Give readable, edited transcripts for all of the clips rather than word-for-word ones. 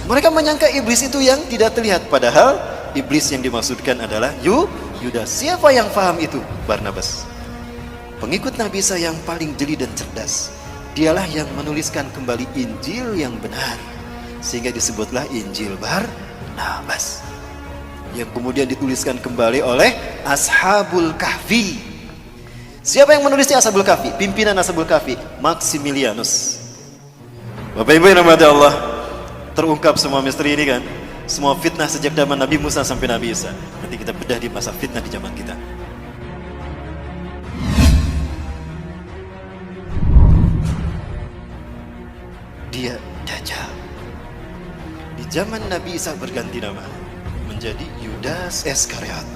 Mereka menyangka iblis itu yang tidak terlihat, padahal iblis yang dimaksudkan adalah Yudas. Siapa yang paham itu? Barnabas. Pengikut Nabi Isa yang paling jeli dan cerdas. Dialah yang menuliskan kembali Injil yang benar, sehingga disebutlah Injil Barnabas, yang kemudian dituliskan kembali oleh Ashabul Kahfi. Siapa yang menulisnya? Ashabul Kahfi. Pimpinan Ashabul Kahfi Maximilianus. Bapak Ibu yang dirahmati Allah, terungkap semua misteri ini kan, semua fitnah sejak zaman Nabi Musa sampai Nabi Isa. Nanti kita bedah di masa fitnah di zaman kita. Dia Dajjal. Di zaman Nabi Isa berganti nama menjadi Yudas Iskariot.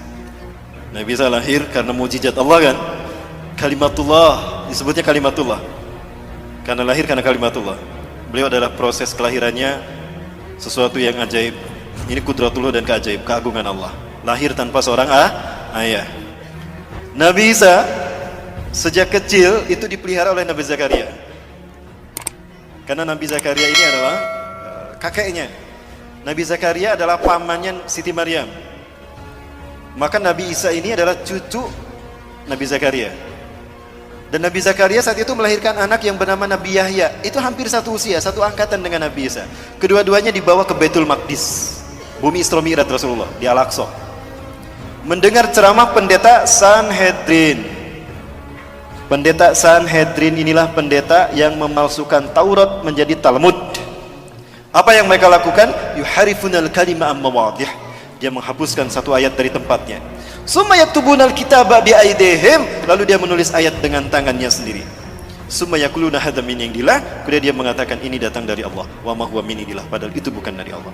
Nabi Isa lahir karena mujizat Allah kan, kalimatullah, disebutnya kalimatullah karena lahir karena kalimatullah. Beliau adalah proses kelahirannya sesuatu yang ajaib. Ini kudratullah dan keajaib, keagungan Allah. Lahir tanpa seorang ayah. Nabi Isa sejak kecil itu dipelihara oleh Nabi Zakaria. Karena Nabi Zakaria ini adalah kakeknya. Nabi Zakaria adalah pamannya Siti Maryam. Maka Nabi Isa ini adalah cucu Nabi Zakaria. Dan Nabi Zakaria saat itu melahirkan anak yang bernama Nabi Yahya. Itu hampir satu usia, satu angkatan dengan Nabi Isa. Kedua-duanya dibawa ke Baitul Maqdis, bumi Isra Mi'raj Rasulullah, di Al-Aqsa. Mendengar ceramah pendeta Sanhedrin. Pendeta Sanhedrin inilah pendeta yang memalsukan Taurat menjadi Talmud. Apa yang mereka lakukan? Yuharifunal kalima amma wadih. Dia menghapuskan satu ayat dari tempatnya. Summa yaktubunal kitaba bi aidihim, lalu dia menulis ayat dengan tangannya sendiri. Summa yaquluna hadza min indillah, kemudian dia mengatakan ini datang dari Allah. Wa ma huwa min indillah, padahal itu bukan dari Allah.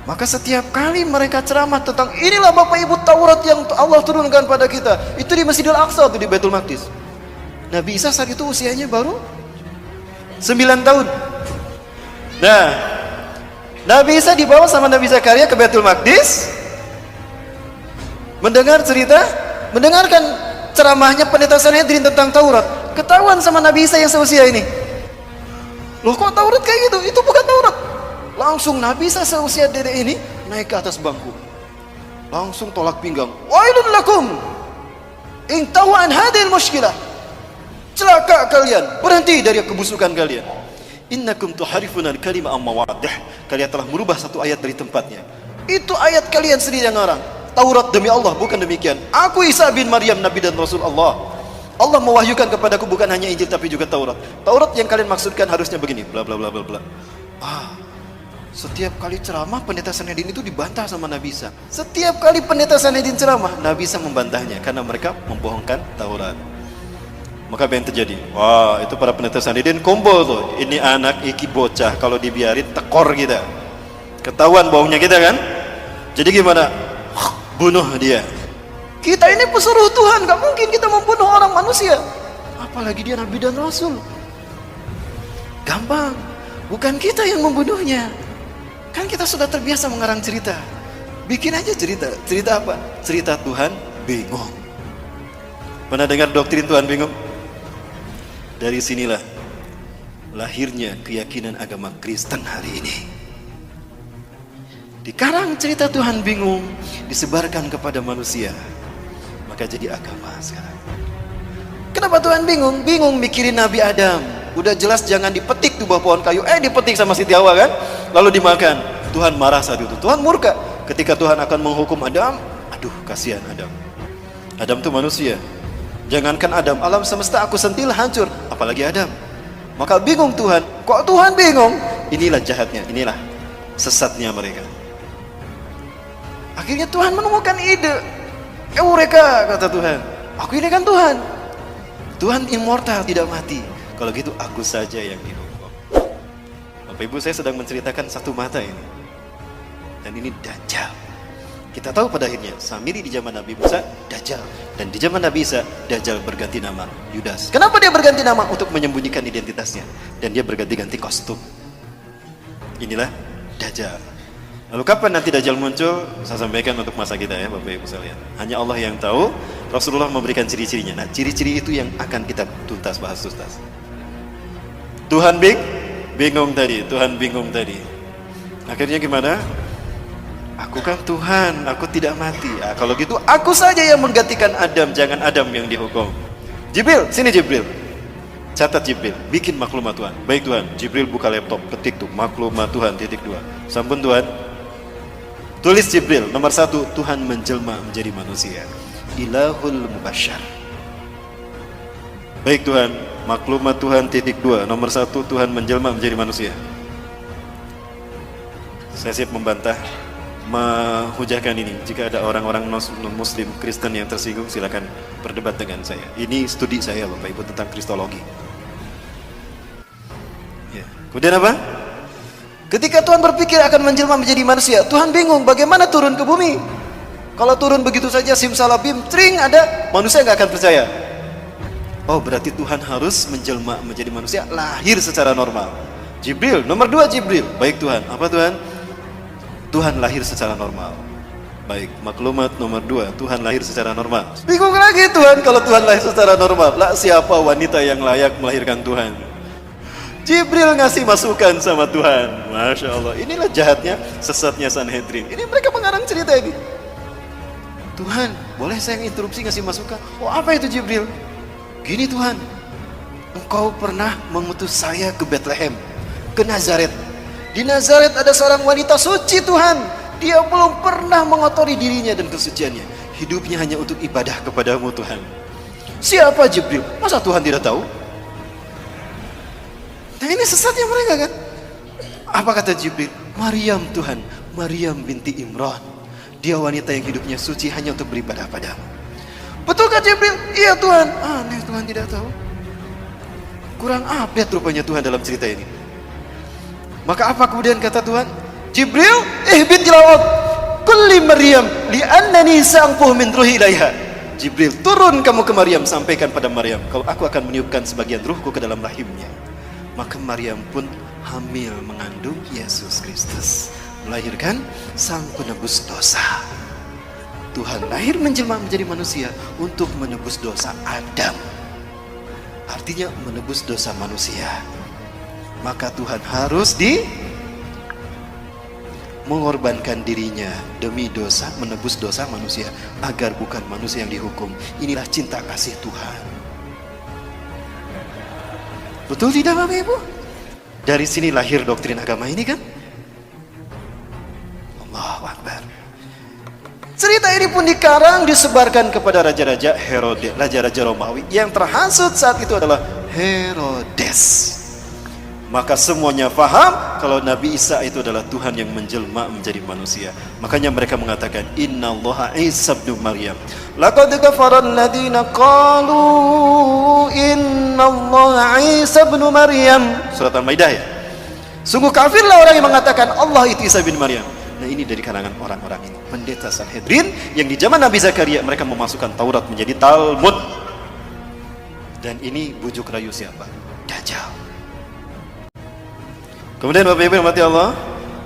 Maka setiap kali mereka ceramah tentang inilah Bapak Ibu Taurat yang Allah turunkan pada kita, itu di Masjidil Aqsa, itu di Baitul Maqdis. Nabi Isa saat itu usianya baru 9 tahun. Nah, Nabi Isa dibawa sama Nabi Zakaria ke Baitul Maqdis, mendengarkan ceramahnya pendeta Sanhedrin tentang Taurat. Ketahuan sama Nabi Isa yang seusia ini, loh kok Taurat kayak gitu? Itu bukan Taurat. Langsung Nabi Isa seusia dedek ini naik ke atas bangku, langsung tolak pinggang. Wailun lakum in tahu an hadhil mushkilah. Celaka kalian, berhenti dari kebusukan kalian. Innakum tuharifuna al-kalima amma wadih. Kalian telah merubah satu ayat dari tempatnya. Itu ayat kalian sendiri yang ngarang. Taurat demi Allah, bukan demikian. Aku Isa bin Maryam, Nabi dan Rasul Allah. Allah mewahyukan kepadaku bukan hanya Injil tapi juga Taurat. Taurat yang kalian maksudkan harusnya begini, bla bla bla bla bla. Setiap kali ceramah pendeta Sanhedrin itu dibantah sama Nabi Isa. Setiap kali pendeta Sanhedrin ceramah, Nabi Isa membantahnya karena mereka membohongkan Taurat. Maka apa yang terjadi? Wah, itu para pendeta Sanhedrin kumpul tuh. Ini anak iki bocah, kalau dibiarin tekor kita. Ketahuan bohongnya kita kan? Jadi gimana? Bunuh dia. Kita ini pesuruh Tuhan, gak mungkin kita membunuh orang manusia, apalagi dia Nabi dan Rasul. Gampang, bukan kita yang membunuhnya. Kan kita sudah terbiasa mengarang cerita. Bikin aja cerita. Cerita apa? Cerita Tuhan bingung. Pernah dengar doktrin Tuhan bingung? Dari sinilah lahirnya keyakinan agama Kristen hari ini. Dikarang cerita Tuhan bingung, disebarkan kepada manusia, maka jadi agama sekarang. Kenapa Tuhan bingung? Bingung mikirin Nabi Adam. Udah jelas jangan dipetik tuh buah pohon kayu, dipetik sama Siti Hawa kan, lalu dimakan. Tuhan marah saat itu, Tuhan murka. Ketika Tuhan akan menghukum Adam, aduh kasihan Adam. Adam tuh manusia. Jangankan Adam, alam semesta aku sentil hancur, apalagi Adam. Maka bingung Tuhan. Kok Tuhan bingung? Inilah jahatnya, inilah sesatnya mereka. Akhirnya Tuhan menemukan ide. Eureka, kata Tuhan. Aku ini kan Tuhan. Tuhan immortal, tidak mati. Kalau gitu aku saja yang dihukum. Bapak Ibu, saya sedang menceritakan satu mata ini. Dan ini Dajjal. Kita tahu pada akhirnya Samiri di zaman Nabi Musa Dajjal, dan di zaman Nabi Isa Dajjal berganti nama Yudas. Kenapa dia berganti nama? Untuk menyembunyikan identitasnya, dan dia berganti-ganti kostum. Inilah Dajjal. Lalu kapan nanti Dajjal muncul? Saya sampaikan untuk masa kita ya Bapak Ibu sekalian. Hanya Allah yang tahu. Rasulullah memberikan ciri-cirinya. Nah, ciri-ciri itu yang akan kita bahas tuntas. Tuhan bingung tadi, Tuhan bingung tadi. Akhirnya gimana? Aku kan Tuhan, aku tidak mati. Kalau gitu aku saja yang menggantikan Adam, jangan Adam yang dihukum. Jibril, sini Jibril. Catat Jibril, bikin maklumat Tuhan. Baik Tuhan, Jibril buka laptop, ketik tuh maklumat Tuhan _2. Sampun Tuhan. Tulis Jibril, nomor 1, Tuhan menjelma menjadi manusia. Ilahul Mubasyar. Baik Tuhan, maklumat Tuhan _2. Nomor 1, Tuhan menjelma menjadi manusia. Saya siap membantah, menghujahkan ini. Jika ada orang-orang non-muslim, Kristen yang tersinggung, silakan berdebat dengan saya. Ini studi saya Bapak Ibu tentang Kristologi. Ya. Kemudian apa? Ketika Tuhan berpikir akan menjelma menjadi manusia, Tuhan bingung bagaimana turun ke bumi. Kalau turun begitu saja simsalabim, tring ada, manusia nggak akan percaya. Oh, berarti Tuhan harus menjelma menjadi manusia, lahir secara normal. Jibril, nomor 2 Jibril. Baik Tuhan, apa Tuhan? Tuhan lahir secara normal. Baik, maklumat nomor 2, Tuhan lahir secara normal. Bingung lagi Tuhan, kalau Tuhan lahir secara normal, lah siapa wanita yang layak melahirkan Tuhan? Jibril ngasih masukan sama Tuhan. Masya Allah, inilah jahatnya, sesatnya Sanhedrin. Ini mereka mengarang cerita ini. Tuhan, boleh saya interupsi ngasih masukan? Oh, apa itu Jibril? Gini Tuhan, Engkau pernah mengutus saya ke Bethlehem, ke Nazaret. Di Nazaret ada seorang wanita suci Tuhan. Dia belum pernah mengotori dirinya dan kesuciannya. Hidupnya hanya untuk ibadah kepadamu Tuhan. Siapa Jibril? Masa Tuhan tidak tahu? Nah ini sesatnya mereka kan. Apa kata Jibril? Maryam Tuhan, Maryam binti Imran. Dia wanita yang hidupnya suci hanya untuk beribadah padamu. Betulkah Jibril? Iya Tuhan. Aneh, Tuhan tidak tahu. Kurang update rupanya Tuhan dalam cerita ini. Maka apa kemudian kata Tuhan? Jibril, ihbit ilal kulli Maryam li'annani sa'anfuh min ruhi ilaiha. Jibril, turun kamu ke Maryam, sampaikan pada Maryam, kalau aku akan meniupkan sebagian ruhku ke dalam rahimnya. Maka Maryam pun hamil mengandung Yesus Kristus, melahirkan sang penebus dosa. Tuhan lahir menjelma menjadi manusia untuk menebus dosa Adam. Artinya menebus dosa manusia. Maka Tuhan harus mengorbankan dirinya demi dosa, menebus dosa manusia, agar bukan manusia yang dihukum. Inilah cinta kasih Tuhan. Betul tidak Bapak Ibu? Dari sini lahir doktrin agama ini kan? Allahu Akbar. Cerita ini pun dikarang, disebarkan kepada raja-raja Herodes, raja-raja Romawi. Yang terhasut saat itu adalah Herodes. Maka semuanya faham kalau Nabi Isa itu adalah Tuhan yang menjelma menjadi manusia. Makanya mereka mengatakan Innallaha Isa ibnu Maryam. Laqad kafara alladziina qalu Innallaha Isa ibnu Maryam. Surat Al-Maidah ya. Sungguh kafirlah orang yang mengatakan Allah itu Isa bin Maryam. Nah ini dari kalangan orang-orang ini, pendeta Sanhedrin yang di zaman Nabi Zakaria mereka memasukkan Taurat menjadi Talmud. Dan ini bujuk rayu siapa? Dajjal. Kemudian Bapak Ibu yang mati Allah,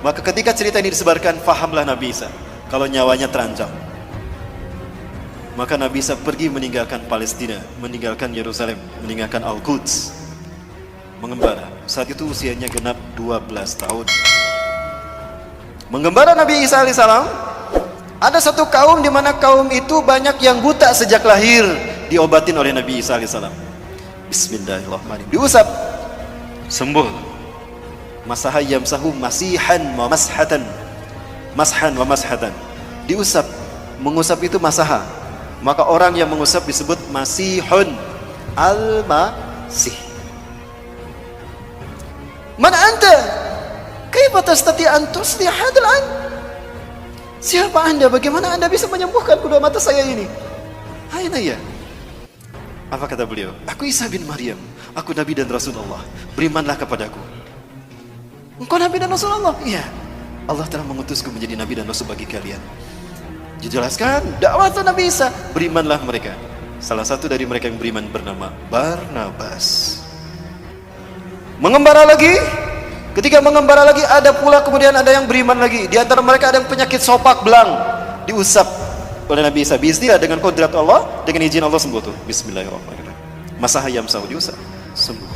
maka ketika cerita ini disebarkan, fahamlah Nabi Isa kalau nyawanya terancam. Maka Nabi Isa pergi meninggalkan Palestina, meninggalkan Yerusalem, meninggalkan Al-Quds, mengembara. Saat itu usianya genap 12 tahun. Mengembara Nabi Isa alaihissalam, ada satu kaum di mana kaum itu banyak yang buta sejak lahir, diobatin oleh Nabi Isa alaihissalam. Bismillahirrahmanirrahim. Diusap, sembuh. Masaha yamsahu masihan wa mashatan. Mashan wa mashatan. Diusap, mengusap itu masaha. Maka orang yang mengusap disebut masihun al-masih. Man anta? Kaifa tastati an tuslih hadzal ain? Siapa Anda? Bagaimana Anda bisa menyembuhkan kedua mata saya ini? Aina ya? Apa kata beliau? Aku Isa bin Maryam, aku Nabi dan Rasulullah. Berimanlah kepadaku. Engkau Nabi dan Rasulullah? Iya. Allah telah mengutusku menjadi Nabi dan Rasul bagi kalian. Dijelaskan dakwah Nabi Isa, berimanlah mereka. Salah satu dari mereka yang beriman bernama Barnabas. Mengembara lagi. Ketika mengembara lagi, ada pula kemudian ada yang beriman lagi. Di antara mereka ada yang penyakit sopak belang, diusap oleh Nabi Isa. Bismillah, dengan kodrat Allah, dengan izin Allah sembuh tuh. Bismillahirrahmanirrahim. Masaha yamsahu, diusap, sembuh.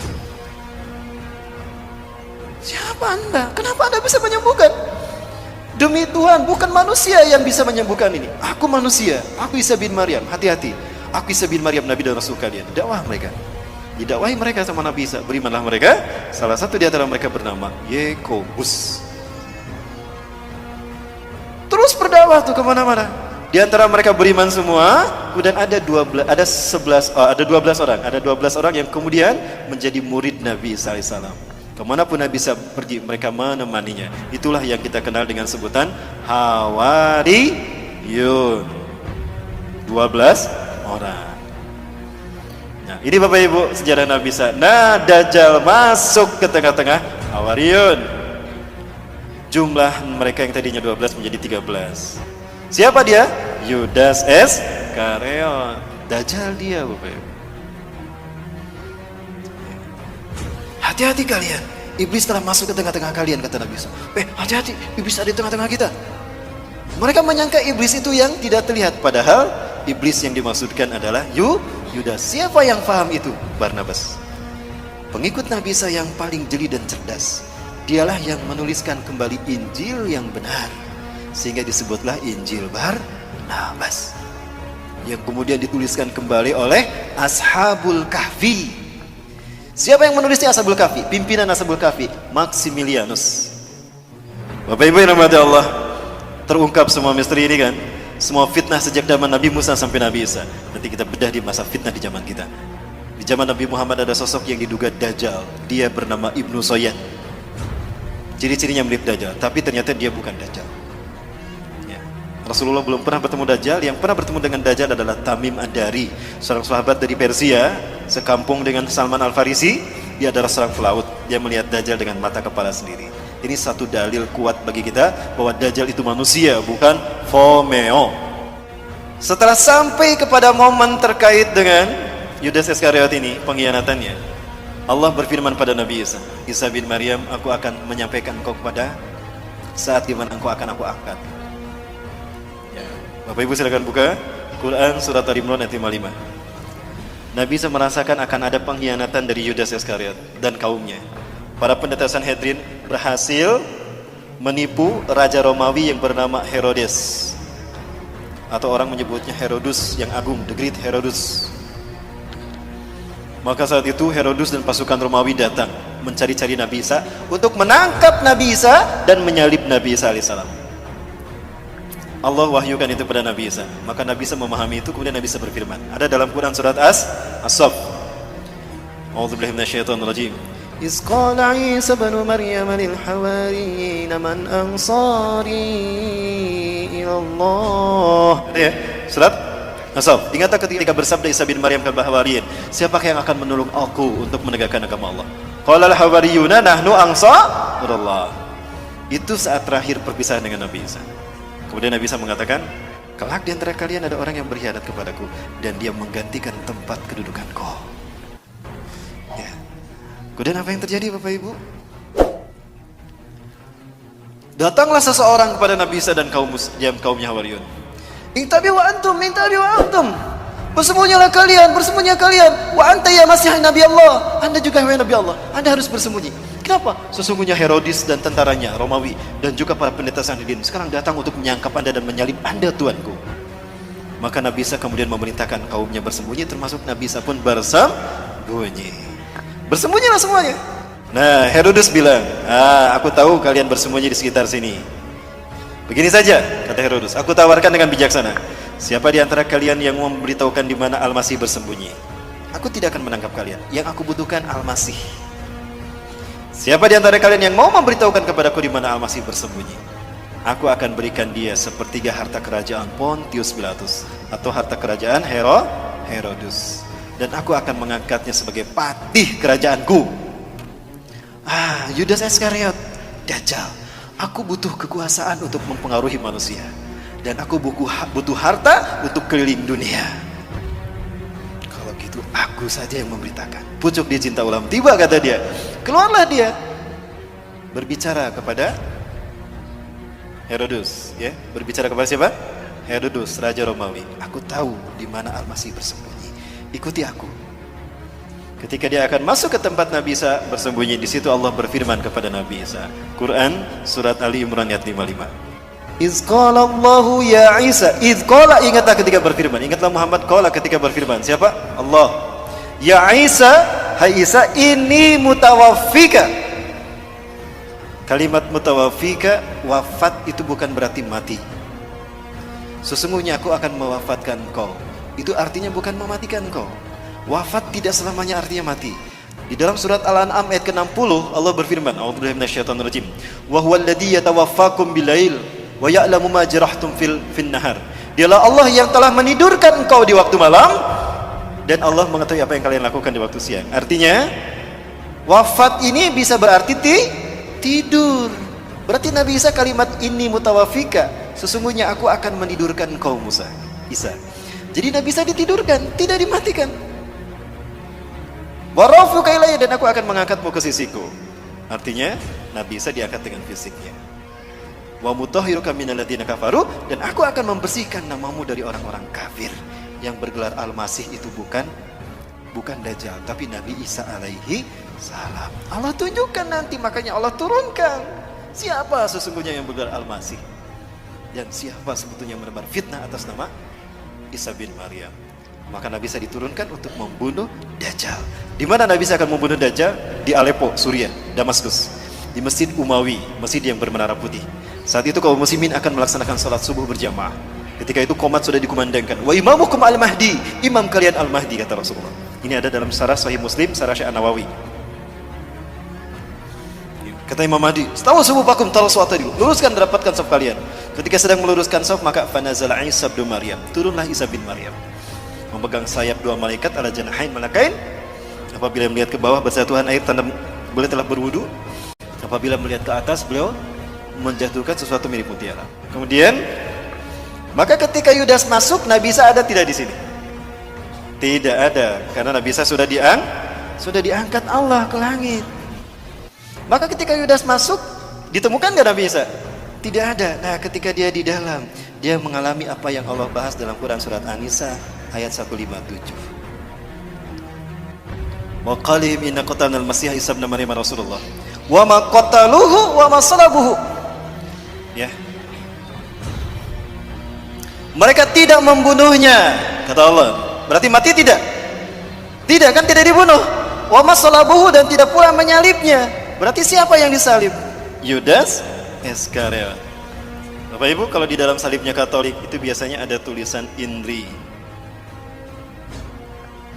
Siapa Anda? Kenapa Anda bisa menyembuhkan? Demi Tuhan, bukan manusia yang bisa menyembuhkan ini. Aku manusia, aku Isa bin Maryam. Hati-hati, aku Isa bin Maryam, Nabi dan Rasul kalian. Dakwah mereka, didakwahi mereka sama Nabi Isa. Berimanlah mereka. Salah satu di antara mereka bernama Yakobus. Terus berdakwah tuh kemana-mana. Di antara mereka beriman semua. Kemudian ada 12 orang. Ada 12 orang yang kemudian menjadi murid Nabi Isa alaihissalam. Kemanapun Nabi Isa pergi, mereka menemaninya. Itulah yang kita kenal dengan sebutan Hawariyun. 12 orang. Nah, ini Bapak Ibu sejarah Nabi Isa. Nah, Dajjal masuk ke tengah-tengah Hawariyun. Jumlah mereka yang tadinya 12 menjadi 13. Siapa dia? Yudas Iskariot. Dajjal dia, Bapak Ibu. Hati-hati kalian, iblis telah masuk ke tengah-tengah kalian, kata Nabi Isa. Hati-hati, iblis ada di tengah-tengah kita. Mereka menyangka iblis itu yang tidak terlihat, padahal iblis yang dimaksudkan adalah Yudas. Siapa yang paham itu? Barnabas. Pengikut Nabi Isa yang paling jeli dan cerdas. Dialah yang menuliskan kembali Injil yang benar, sehingga disebutlah Injil Barnabas, yang kemudian dituliskan kembali oleh Ashabul Kahfi. Siapa yang menulisnya Ashabul Kahfi? Pimpinan Ashabul Kahfi, Maximilianus. Bapak Ibu yang dirahmati Allah, terungkap semua misteri ini kan? Semua fitnah sejak zaman Nabi Musa sampai Nabi Isa. Nanti kita bedah di masa fitnah di zaman kita. Di zaman Nabi Muhammad ada sosok yang diduga Dajjal. Dia bernama Ibnu Soyad. Ciri-cirinya mirip Dajjal, tapi ternyata dia bukan Dajjal. Ya. Rasulullah belum pernah bertemu Dajjal. Yang pernah bertemu dengan Dajjal adalah Tamim Ad-Dari, seorang sahabat dari Persia, sekampung dengan Salman Al-Farisi. Dia adalah seorang pelaut. Dia melihat Dajjal dengan mata kepala sendiri. Ini satu dalil kuat bagi kita bahwa Dajjal itu manusia, bukan Fomeo. Setelah sampai kepada momen terkait dengan Yudas Iskariot ini, pengkhianatannya, Allah berfirman pada Nabi Isa, Isa bin Maryam, aku akan menyampaikan engkau kepada saat di mana engkau akan aku angkat. Ya. Bapak Ibu silakan buka Quran surat Al-Imran ayat 55. Nabi Isa merasakan akan ada pengkhianatan dari Yudas Iskariot dan kaumnya. Para pendeta Sanhedrin berhasil menipu Raja Romawi yang bernama Herodes, atau orang menyebutnya Herodus yang agung, the Great Herodus. Maka saat itu Herodus dan pasukan Romawi datang mencari-cari Nabi Isa untuk menangkap Nabi Isa dan menyalib Nabi Isa alaihissalam. Allah wahyukan itu pada Nabi Isa. Maka Nabi Isa memahami itu, kemudian Nabi Isa berfirman. Ada dalam Quran surat As-Saff. A'udzubillahi minasyaitonirrajim. Iz qala Isa ibn Maryam lil hawariyyin man ansari ila Allah. Ya, surat As-Saff. Ingatlah ketika bersabda Isa bin Maryam kepada Hawariyin, siapakah yang akan menolong aku untuk menegakkan agama Allah? Qala al-hawariyuna nahnu ansarullah. Itu saat terakhir perpisahan dengan Nabi Isa. Kemudian Nabi Isa mengatakan, kelak di antara kalian ada orang yang berkhianat kepadaku dan dia menggantikan tempat kedudukanku. Ya. Kemudian apa yang terjadi Bapak Ibu? Datanglah seseorang kepada Nabi Isa dan kaumnya Hawariyun. Intabi wa antum, intabi wa antum. Bersembunyilah kalian, bersembunyilah kalian. Wa anta ya Masih Nabi Allah. Anda juga wahai Nabi Allah. Anda harus bersembunyi. Kenapa? Sesungguhnya Herodes dan tentaranya Romawi dan juga para pendeta Sanhedrin sekarang datang untuk menyangkap Anda dan menyalib Anda Tuanku. Maka Nabi Isa kemudian memerintahkan kaumnya bersembunyi, termasuk Nabi Isa pun bersembunyi. Bersembunyilah semuanya. Nah, Herodes bilang, aku tahu kalian bersembunyi di sekitar sini. Begini saja, kata Herodes, aku tawarkan dengan bijaksana. Siapa di antara kalian yang mau memberitahukan di mana Al-Masih bersembunyi? Aku tidak akan menangkap kalian. Yang aku butuhkan Al-Masih. Siapa di antara kalian yang mau memberitahukan kepadaku di mana Al-Masih bersembunyi? Aku akan berikan dia sepertiga harta kerajaan Pontius Pilatus atau harta kerajaan Herodes. Dan aku akan mengangkatnya sebagai patih kerajaanku. Yudas Iskariot, Dajjal. Aku butuh kekuasaan untuk mempengaruhi manusia. Dan aku butuh harta untuk keliling dunia. Kalau gitu aku saja yang memberitakan. Pucuk dia cinta ulam. Tiba kata dia. Keluarlah dia. Berbicara kepada Herodes. Ya, berbicara kepada siapa? Herodes, Raja Romawi. Aku tahu di mana Al-Masih bersembunyi. Ikuti aku. Ketika dia akan masuk ke tempat Nabi Isa bersembunyi, di situ Allah berfirman kepada Nabi Isa. Quran surat Ali Imran ayat 55. Iz qala Allahu ya Isa, iz qala, ingatlah ketika berfirman. Ingatlah Muhammad qala ketika berfirman. Siapa? Allah. Ya Isa, hai Isa, ini mutawaffika. Kalimat mutawaffika, wafat itu bukan berarti mati. Sesungguhnya aku akan mewafatkan kau. Itu artinya bukan mematikan kau. Wafat tidak selamanya artinya mati. Di dalam surat Al-An'am ayat ke-60 Allah berfirman, A'udzubillahi minasyaitonirrajim. Wa huwal ladzi yatawaffakum bil-lail wa ya'lamu ma jarahtum fil nahar. Dialah Allah yang telah menidurkan engkau di waktu malam dan Allah mengetahui apa yang kalian lakukan di waktu siang. Artinya wafat ini bisa berarti tidur. Berarti Nabi Isa kalimat ini mutawaffika, sesungguhnya aku akan menidurkan engkau Isa. Jadi Nabi Isa ditidurkan, tidak dimatikan. Warafuka ilayya, dan aku akan mengangkatmu ke sisiku. Artinya Nabi Isa diangkat dengan fisiknya. Wa mutahhiruka minal ladzina kafaru, dan aku akan membersihkan namamu dari orang-orang kafir. Yang bergelar Al-Masih itu bukan Dajjal, tapi Nabi Isa alaihi salam. Allah tunjukkan nanti, makanya Allah turunkan siapa sesungguhnya yang bergelar Al-Masih dan siapa sebetulnya menebar fitnah atas nama Isa bin Maryam. Maka Nabi Isa diturunkan untuk membunuh Dajjal. Di mana Nabi Isa akan membunuh Dajjal? Di Aleppo, Suriah, Damaskus, di Masjid Umawi, masjid yang bermenara putih. Saat itu kaum muslimin akan melaksanakan salat subuh berjamaah. Ketika itu qomat sudah dikumandangkan. Wa imamukum al-Mahdi, imam kalian al-Mahdi, kata Rasulullah. Ini ada dalam syarah Sahih Muslim, syarah Syekh An-Nawawi. Kata Imam Mahdi, "Stawu subuhakum talsuata dulu. Luruskan, dapatkan saf kalian." Ketika sedang meluruskan saf, maka fanazala Isa bin Maryam. Turunlah Isa bin Maryam. Memegang sayap dua malaikat ala janahain malakain. Apabila melihat ke bawah berjatuhan air tanda beliau telah berwudu. Apabila melihat ke atas, beliau menjatuhkan sesuatu mirip mutiara. Kemudian maka ketika Yudas masuk, Nabi Isa ada tidak di sini? Tidak ada, karena Nabi Isa sudah diangkat Allah ke langit. Maka ketika Yudas masuk, ditemukan gak Nabi Isa? Tidak ada. Nah, ketika dia di dalam, dia mengalami apa yang Allah bahas dalam Quran surat An-Nisa ayat 157. Wa qalihim inna qatalnal masih Isa ibn Maryam Rasulullah wa ma qataluhu wa ma salabuhu. Ya. Mereka tidak membunuhnya, kata Allah. Berarti mati tidak? Tidak kan, tidak dibunuh. Wa ma salabuhu, dan tidak pula menyalibnya. Berarti siapa yang disalib? Yudas Iskariot. Bapak Ibu, kalau di dalam salibnya Katolik itu biasanya ada tulisan INRI.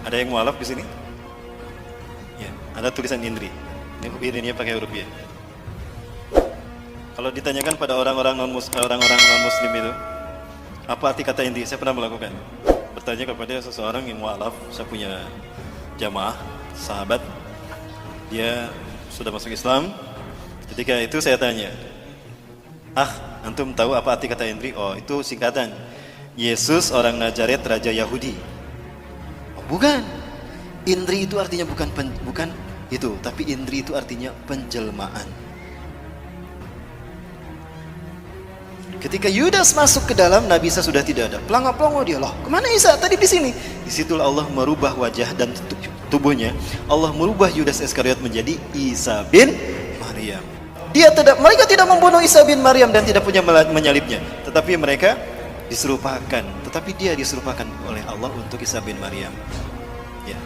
Ada yang mualaf di sini? Ya, ada tulisan INRI. Ini pakai huruf ya. Kalau ditanyakan pada orang-orang non muslim itu, apa arti kata INRI? Saya pernah melakukan. Bertanya kepada seseorang yang mualaf, saya punya jamaah, sahabat, dia sudah masuk Islam. Ketika itu saya tanya, antum tahu apa arti kata INRI? Oh, itu singkatan Yesus orang Nazaret, Raja Yahudi. Oh, bukan. INRI itu artinya bukan itu, tapi INRI itu artinya penjelmaan. Ketika Yudas masuk ke dalam, Nabi Isa sudah tidak ada. Pelongo-pelongo dia, loh, kemana Isa? Tadi di sini. Disitulah Allah merubah wajah dan tubuhnya. Allah merubah Yudas Iskariot menjadi Isa bin Maryam. Mereka tidak membunuh Isa bin Maryam dan tidak punya menyalibnya, tetapi mereka diserupakan. Tetapi dia diserupakan oleh Allah untuk Isa bin Maryam. Ya.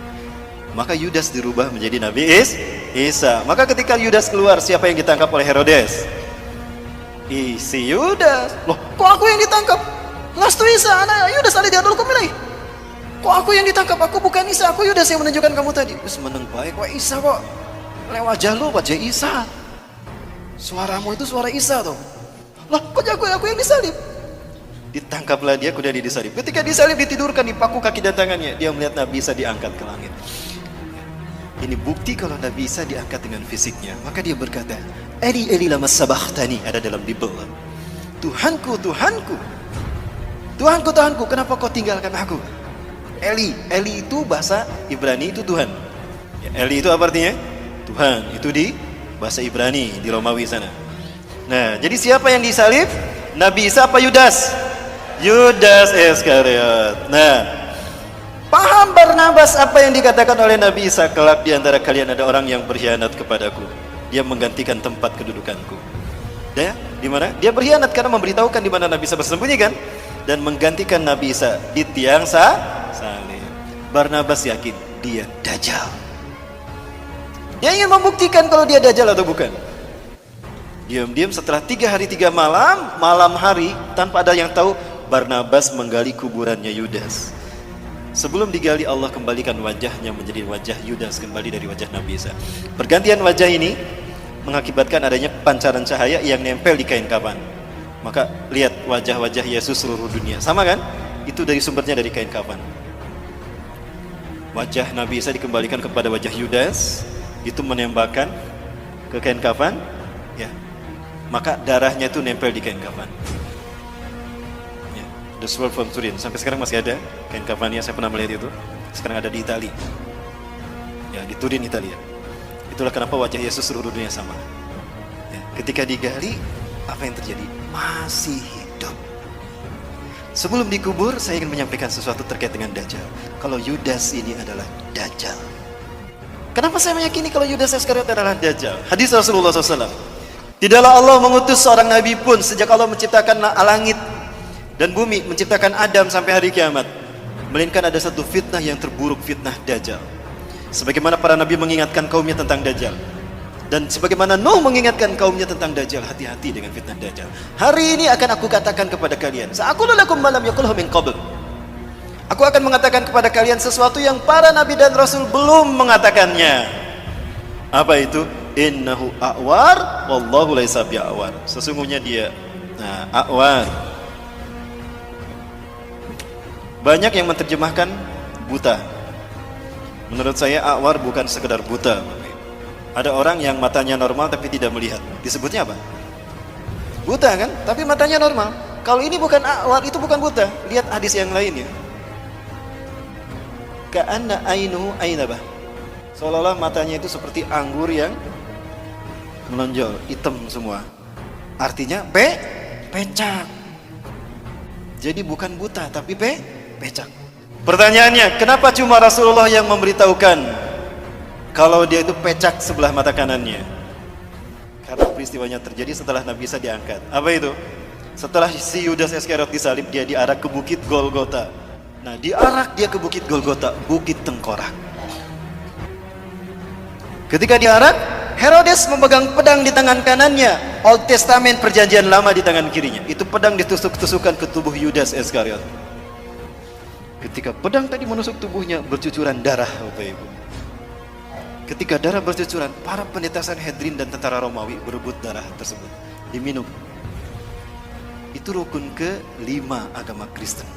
Maka Yudas dirubah menjadi Nabi Isa. Maka ketika Yudas keluar, siapa yang ditangkap oleh Herodes? Si Yudas. Loh, kok aku yang ditangkap? Lastu Isa, anak Yudas ali dia dulu kemilai. Kok aku yang ditangkap? Aku bukan Isa, aku Yudas yang menunjukkan kamu tadi. Terus meneng baik, wah Isa kok. Lewat jalur wajah Isa. Suaramu itu suara Isa tuh. Lah, kok aku yang disalib? Ditangkaplah dia, kemudian dia disalib. Ketika disalib, ditidurkan di paku kaki dan tangannya. Dia melihat Nabi Isa diangkat ke langit. Ini bukti kalau Nabi Isa diangkat dengan fisiknya. Maka dia berkata, Eli Eli lama sabakhtani, ada dalam Bible. Tuhanku, Tuhanku, Tuhanku, Tuhanku, kenapa kau tinggalkan aku? Eli itu bahasa Ibrani itu Tuhan. Ya, Eli itu apa artinya? Tuhan. Itu di bahasa Ibrani, di Romawi sana. Nah, jadi siapa yang disalib? Nabi Isa apa Yudas? Yudas Iskariot. Nah, Paham Barnabas apa yang dikatakan oleh Nabi Isa, kelak di antara kalian ada orang yang berkhianat kepadaku, dia menggantikan tempat kedudukanku. Dia di mana? Dia berkhianat karena memberitahukan di mana Nabi Isa bersembunyi kan, dan menggantikan Nabi Isa di tiang salib. Barnabas yakin dia Dajjal. Dia ingin membuktikan kalau dia Dajjal atau bukan. Diam-diam setelah 3 hari 3 malam, malam hari tanpa ada yang tahu, Barnabas menggali kuburannya Yudas. Sebelum digali, Allah kembalikan wajahnya menjadi wajah Yudas kembali dari wajah Nabi Isa. Pergantian wajah ini mengakibatkan adanya pancaran cahaya yang nempel di kain kafan. Maka lihat wajah-wajah Yesus seluruh dunia, sama kan? Itu dari sumbernya dari kain kafan. Wajah Nabi Isa dikembalikan kepada wajah Yudas, itu menembakkan ke kain kafan, ya. Maka darahnya itu nempel di kain kafan. The Sword from Turin, sampai sekarang masih ada kain kafannya, saya pernah melihat itu. Sekarang ada di Italia, ya, di Turin, Italia. Itulah kenapa wajah Yesus seluruh dunia sama, ya. Ketika digali, apa yang terjadi? Masih hidup. Sebelum dikubur, saya ingin menyampaikan sesuatu terkait dengan Dajjal. Kalau Yudas ini adalah Dajjal. Kenapa saya meyakini kalau Yudas Iskariot adalah Dajjal? Hadis Rasulullah SAW, tidaklah Allah mengutus seorang nabi pun sejak Allah menciptakan langit dan bumi, menciptakan Adam sampai hari kiamat, melainkan ada satu fitnah yang terburuk, fitnah Dajjal. Sebagaimana para nabi mengingatkan kaumnya tentang Dajjal, dan sebagaimana Nuh mengingatkan kaumnya tentang Dajjal, hati-hati dengan fitnah Dajjal. Hari ini akan aku katakan kepada kalian, sa'aqulu lakum ma lam yaqulhu min qabl. Aku akan mengatakan kepada kalian sesuatu yang para nabi dan rasul belum mengatakannya. Apa itu? Innahu a'war wallahu laisa bi'awar. Sesungguhnya dia a'war. Banyak yang menerjemahkan buta. Menurut saya a'war bukan sekedar buta. Ada orang yang matanya normal tapi tidak melihat. Disebutnya apa? Buta kan? Tapi matanya normal. Kalau ini bukan a'war, itu bukan buta. Lihat hadis yang lainnya. Ka'anna ainuhu ainabah. Seolah-olah matanya itu seperti anggur yang menonjol, hitam semua. Artinya pecak. Jadi bukan buta tapi pecak. Pertanyaannya, kenapa cuma Rasulullah yang memberitahukan kalau dia itu pecak sebelah mata kanannya? Karena peristiwanya terjadi setelah Nabi Isa diangkat. Apa itu? Setelah si Yudas Iskariot disalib, dia diarak ke bukit Golgota. Nah, diarak dia ke bukit Golgota, bukit tengkorak. Ketika diarak, Herodes memegang pedang di tangan kanannya, Old Testament perjanjian lama di tangan kirinya. Itu pedang ditusuk-tusukkan ke tubuh Yudas Iskariot. Ketika pedang tadi menusuk tubuhnya, bercucuran darah, Bapak Ibu. Ketika darah bercucuran, para pendeta Sanhedrin dan tentara Romawi berebut darah tersebut, diminum. Itu rukun ke-5 agama Kristen.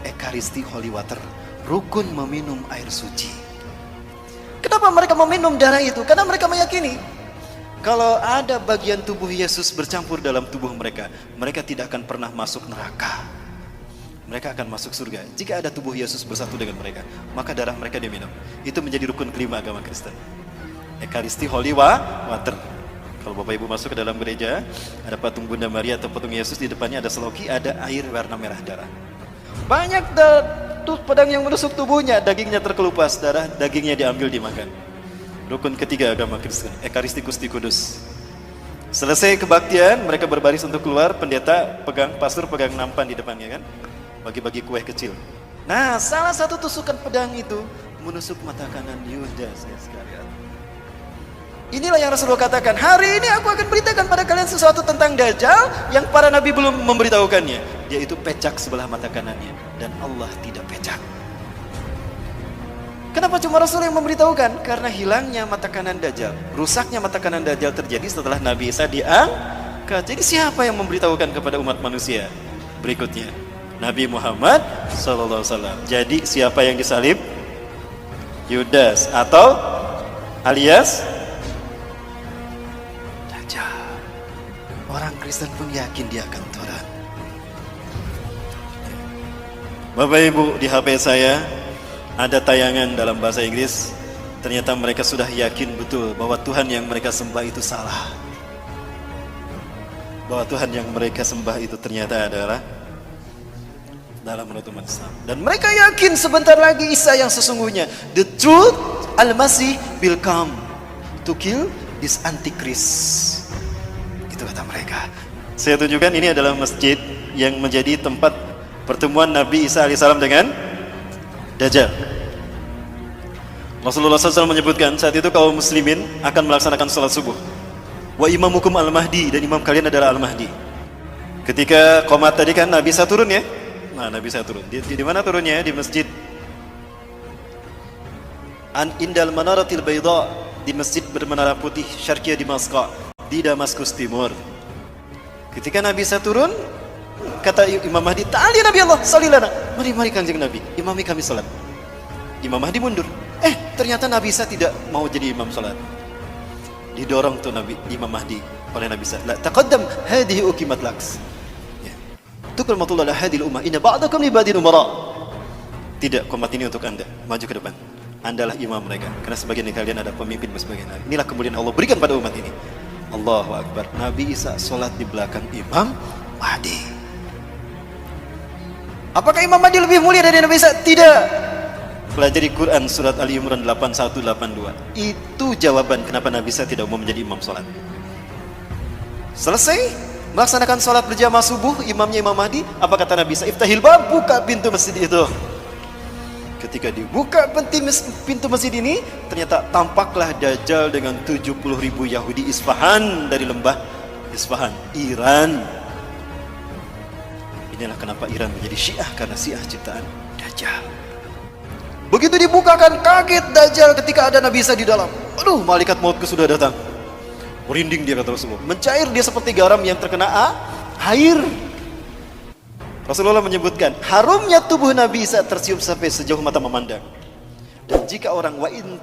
Ekaristi Holy Water, rukun meminum air suci. Kenapa mereka meminum darah itu? Karena mereka meyakini kalau ada bagian tubuh Yesus bercampur dalam tubuh mereka, mereka tidak akan pernah masuk neraka. Mereka akan masuk surga. Jika ada tubuh Yesus bersatu dengan mereka, maka darah mereka diminum. Itu menjadi rukun kelima agama Kristen. Ekaristi Holy Water. Kalau Bapak Ibu masuk ke dalam gereja, ada patung Bunda Maria atau patung Yesus, di depannya ada seloki, ada air warna merah darah. Banyak tuh pedang yang menusuk tubuhnya, dagingnya terkelupas, darah dagingnya diambil dimakan. Rukun ketiga agama Kristen, Ekaristi Gusti Kudus. Selesai kebaktian, mereka berbaris untuk keluar, pendeta pastor pegang nampan di depannya kan, bagi-bagi kue kecil. Nah, salah satu tusukan pedang itu menusuk mata kanan Yudas Iskariot. Inilah yang Rasulullah katakan, hari ini aku akan beritakan pada kalian sesuatu tentang Dajjal yang para nabi belum memberitahukannya. Dia itu pecak sebelah mata kanannya, dan Allah tidak pecak. Kenapa cuma Rasul yang memberitahukan? Karena hilangnya mata kanan Dajjal, rusaknya mata kanan Dajjal terjadi setelah Nabi Isa diangkat. Jadi siapa yang memberitahukan kepada umat manusia berikutnya? Nabi Muhammad SAW. Jadi siapa yang disalib? Yudas atau alias Dajjal. Orang Kristen pun yakin dia akan turun. Bapak Ibu, di HP saya ada tayangan dalam bahasa Inggris. Ternyata mereka sudah yakin betul bahwa Tuhan yang mereka sembah itu salah. Bahwa Tuhan yang mereka sembah itu ternyata adalah dalam menurut umat Islam. Dan mereka yakin sebentar lagi Isa yang sesungguhnya, the truth, Al-Masih will come to kill this antichrist. Itu kata mereka. Saya tunjukkan ini adalah masjid yang menjadi tempat pertemuan Nabi Isa alaihissalam dengan Dajjal. Rasulullah SAW menyebutkan saat itu kaum muslimin akan melaksanakan salat subuh. Wa imamukum al-mahdi, dan imam kalian adalah al-mahdi. Ketika qomat tadi kan Nabi Isa turun ya. Nah, Nabi Isa turun. Di mana turunnya? Di masjid Indal Manaratil Bayda, di masjid bermenara putih Syarqiyah Damaskus, di Damaskus Timur. Ketika Nabi Isa turun, kata Imam Mahdi, "Ta'ali Nabi Allah, salli lana." Mari Kanjeng Nabi, imami kami salat. Imam Mahdi mundur. Ternyata Nabi Isa tidak mau jadi imam salat. Didorong tuh Imam Mahdi oleh Nabi Isa. La taqaddam hadhihi uqimat laks. Ya. Tukrimatullah la hadhihi ummah inna ba'dakum li ba'din umara. Tidak, qomat ini untuk Anda. Maju ke depan. Andalah imam mereka. Karena sebagian dari kalian ada pemimpin sebagian lain. Inilah kemuliaan Allah berikan pada umat ini. Allahu Akbar. Nabi Isa salat di belakang Imam Mahdi. Apakah Imam Mahdi lebih mulia dari Nabi Isa? Tidak. Pelajari Quran surat Ali Imran 81-82. Itu jawaban kenapa Nabi Isa tidak mau menjadi imam salat. Selesai melaksanakan salat berjamaah subuh, imamnya Imam Mahdi, apa kata Nabi Isa? Iftahil bab, buka pintu masjid itu. Ketika dibuka pintu masjid ini, ternyata tampaklah Dajjal dengan 70.000 Yahudi Isfahan, dari lembah Isfahan, Iran. Inilah kenapa Iran menjadi Syiah, karena Syiah ciptaan Dajjal. Begitu dibukakan, kaget Dajjal ketika ada Nabi Isa di dalam. Aduh, malaikat mautku sudah datang. Merinding dia, kata Rasulullah. Mencair dia seperti garam yang terkena air. Rasulullah menyebutkan, harumnya tubuh Nabi Isa tercium sampai sejauh mata memandang. Dan jika orang wa in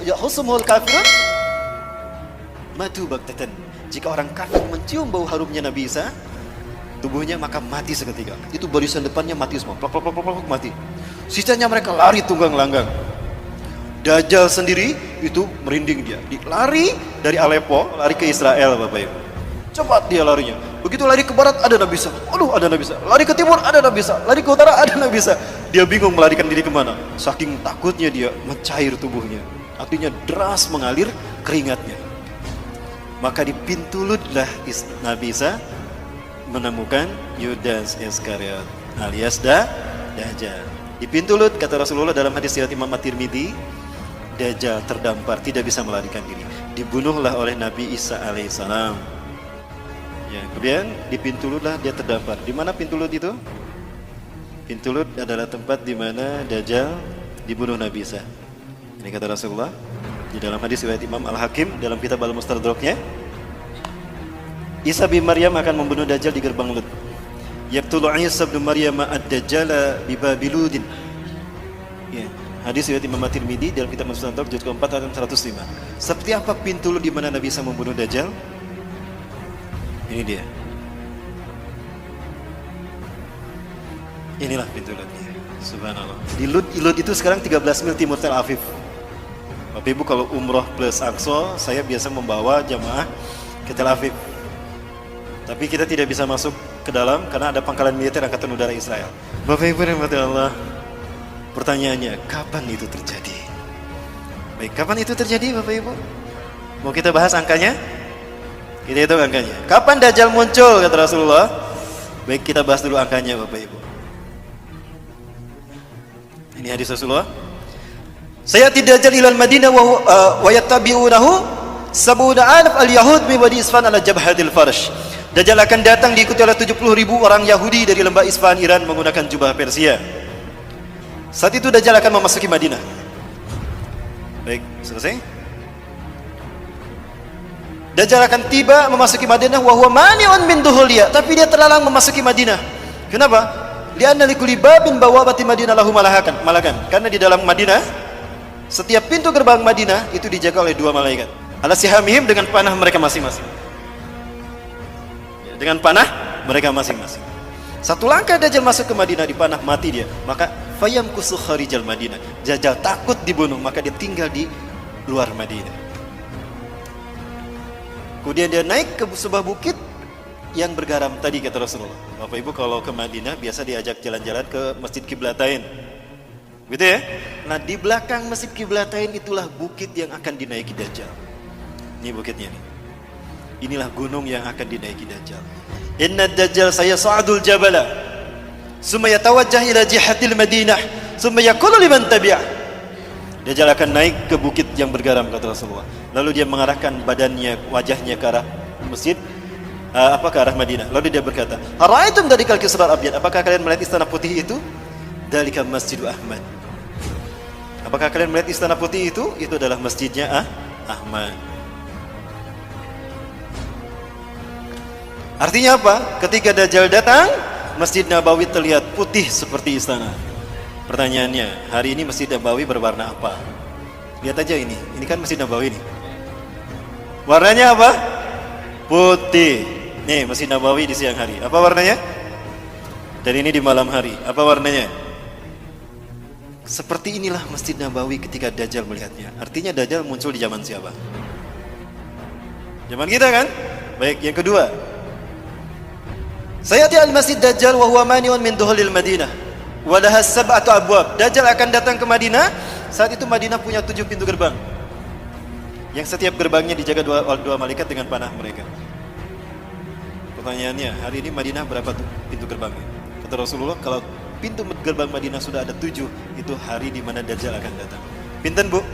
yahusumul kafirun matu baktatan. Jika orang kafir mencium bau harumnya Nabi Isa, tubuhnya maka mati seketika. Itu barisan depannya mati semua. Plak, mati. Sisanya mereka lari tunggang langgang. Dajjal sendiri itu merinding dia. Lari dari Aleppo, lari ke Israel, Bapak Ibu. Cepat dia larinya. Begitu lari ke barat ada Nabi Isa. Aduh, ada Nabi Isa. Lari ke timur ada Nabi Isa. Lari ke utara ada Nabi Isa. Dia bingung melarikan diri kemana. Saking takutnya dia mencair tubuhnya. Artinya deras mengalir keringatnya. Maka dipintulutlah Nabi Isa menemukan Yudas Iskariot alias Dajjal. Di pintu Lut, kata Rasulullah dalam hadis riwayat Imam At-Tirmidzi, Dajjal terdampar, tidak bisa melarikan diri. Dibunuhlah oleh Nabi Isa alaihissalam. Ya, kemudian di pintu Lut lah dia terdampar. Di mana pintu Lut itu? Pintu Lut adalah tempat di mana Dajjal dibunuh Nabi Isa. Ini kata Rasulullah di dalam hadis riwayat Imam Al-Hakim dalam kitab Al-Mustadraknya. Isa bin Maryam akan membunuh Dajjal di gerbang Lut. Yaqtulu Isa bin Maryam ad-Dajjal bi Babiludin. Ya, hadis riwayat Imam At-Tirmidzi dalam kitab Mustadrak juz keempat halaman 105. Seperti apa pintu Lut di mana Nabi Isa membunuh Dajjal? Ini dia. Inilah pintu Lutnya. Subhanallah. Di Lut itu sekarang 13 mil timur Tel Aviv. Bapak Ibu kalau umroh plus Aqsa, saya biasa membawa jamaah ke Tel Aviv. Tapi kita tidak bisa masuk ke dalam karena ada pangkalan militer Angkatan Udara Israel. Bapak Ibu rahmatullah. Pertanyaannya, kapan itu terjadi? Baik, kapan itu terjadi Bapak Ibu? Mau kita bahas angkanya? Kita hitung angkanya. Kapan Dajjal muncul kata Rasulullah? Baik, kita bahas dulu angkanya Bapak Ibu. Ini hadis Rasulullah. Sayati Dajjal ilal Madinah wa yattabi'unahu sab'una alaf al-yahud min wadi Isfahan ala jabhatil farsh. Dajjal akan datang diikuti oleh 70.000 orang Yahudi dari lembah Isfahan Iran menggunakan jubah Persia. Saat itu Dajjal akan memasuki Madinah. Baik, selesai. Dajjal akan tiba memasuki Madinah wa huwa mani'un min duhuliya, tapi dia terlalang memasuki Madinah. Kenapa? Li'anna likulli babin bawabati Madinah lahu malakan. Karena di dalam Madinah setiap pintu gerbang Madinah itu dijaga oleh dua malaikat. Ala sihamihim, dengan panah mereka masing-masing. Ya, dengan panah mereka masing-masing. Satu langkah Dajjal masuk ke Madinah dipanah mati dia. Maka fayamkusu kharijal Madinah. Dajjal takut dibunuh, maka dia tinggal di luar Madinah. Kemudian dia naik ke sebuah bukit yang bergaram tadi kata Rasulullah. Bapak Ibu kalau ke Madinah biasa diajak jalan-jalan ke Masjid Qiblatain. Gitu ya? Nah, di belakang Masjid Qiblatain itulah bukit yang akan dinaiki Dajjal. Ini bukitnya nih. Inilah gunung yang akan dinaiki Dajjal. Inna Dajjal sayas'adul jabala, summa yatawajjah ila jihatil Madinah, summa yaqulu liman tabi'ah. Dajjal akan naik ke bukit yang bergaram kata Rasulullah. Lalu dia mengarahkan badannya, wajahnya ke arah masjid, ke arah Madinah. Lalu dia berkata, "Haraitum dalikal kisrar abyad?" Apakah kalian melihat istana putih itu? Dalika Masjidu Ahmad. Apakah kalian melihat istana putih itu? Itu adalah masjidnya Ahmad. Artinya apa? Ketika Dajjal datang, Masjid Nabawi terlihat putih seperti istana. Pertanyaannya, hari ini Masjid Nabawi berwarna apa? Lihat aja ini kan Masjid Nabawi nih. Warnanya apa? Putih. Nih Masjid Nabawi di siang hari. Apa warnanya? Dan ini di malam hari. Apa warnanya? Seperti inilah Masjid Nabawi ketika Dajjal melihatnya. Artinya Dajjal muncul di zaman siapa? Zaman kita kan? Baik, yang kedua. Sayati al-Masjid Dajjal wa huwa mani'un min duhulil Madinah. Wa laha sab'atu abwab. Dajjal akan datang ke Madinah. Saat itu Madinah punya 7 pintu gerbang. Yang setiap gerbangnya dijaga dua malaikat dengan panah mereka. Pertanyaannya, hari ini Madinah berapa pintu gerbangnya? Kata Rasulullah, kalau pintu gerbang Madinah sudah ada 7, itu hari di mana Dajjal akan datang. Pinten Bu?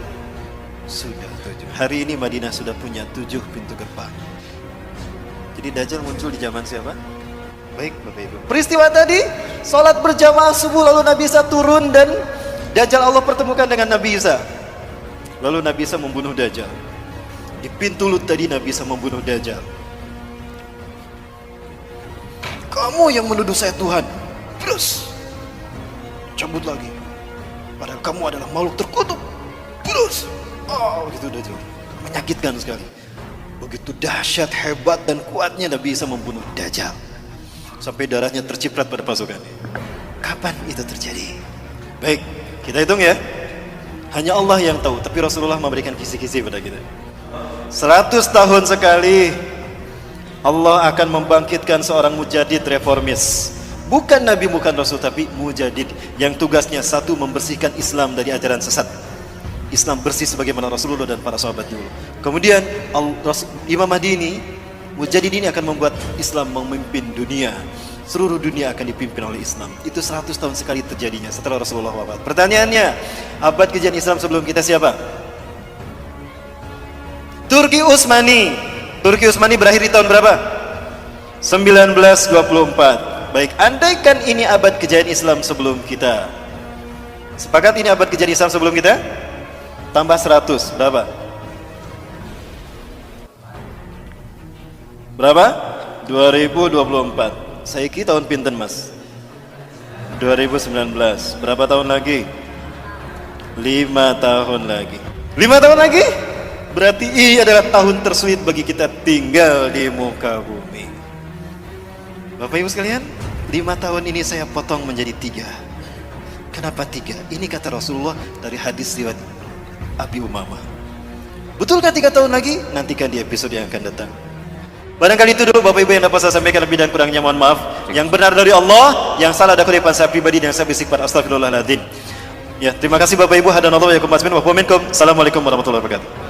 Sudah 7. Hari ini Madinah sudah punya 7 pintu gerbang. Jadi Dajjal muncul di zaman siapa? Baik Bapak Ibu. Peristiwa tadi, sholat berjamaah subuh lalu Nabi Isa turun dan Dajjal Allah pertemukan dengan Nabi Isa. Lalu Nabi Isa membunuh Dajjal. Di pintu Lut tadi Nabi Isa membunuh Dajjal. Kamu yang menuduh saya Tuhan, terus cabut lagi. Padahal kamu adalah makhluk terkutuk. Terus, gitu Dajjal. Menyakitkan sekali. Begitu dahsyat, hebat dan kuatnya Nabi Isa membunuh Dajjal. Sampai darahnya terciprat pada pasukannya. Kapan itu terjadi? Baik, kita hitung ya. Hanya Allah yang tahu, tapi Rasulullah memberikan kisi-kisi pada kita. 100 tahun sekali Allah akan membangkitkan seorang mujadid reformis. Bukan Nabi, bukan Rasul, tapi mujadid yang tugasnya satu, membersihkan Islam dari ajaran sesat. Islam bersih sebagaimana Rasulullah dan para sahabat dulu. Kemudian Imam Mahdi ini, mujadid ini akan membuat Islam memimpin dunia. Seluruh dunia akan dipimpin oleh Islam. Itu 100 tahun sekali terjadinya setelah Rasulullah wafat. Pertanyaannya, abad kejadian Islam sebelum kita siapa? Turki Utsmani. Turki Utsmani berakhir di tahun berapa? 1924. Baik, andaikan ini abad kejayaan Islam sebelum kita. Sepakat ini abad kejayaan Islam sebelum kita? Tambah 100, berapa? Berapa? 2024. Saiki tahun pinten Mas? 2019. Berapa tahun lagi? 5 tahun lagi. 5 tahun lagi? Berarti ini adalah tahun tersulit bagi kita tinggal di muka bumi. Bapak Ibu sekalian, 5 tahun ini saya potong menjadi 3. Kenapa 3? Ini kata Rasulullah dari hadis riwayat Abi Umamah. Betulkah 3 tahun lagi? Nantikan di episode yang akan datang. Barangkali itu dulu Bapak Ibu yang dapat saya sampaikan, lebih dan kurangnya mohon maaf. Yang benar dari Allah, yang salah ada kelipan saya pribadi dan saya beristighfar, astagfirullahaladzim. Ya, terima kasih Bapak Ibu. Hadanallahu wa yakum asmin wa minkum. Assalamualaikum warahmatullahi wabarakatuh.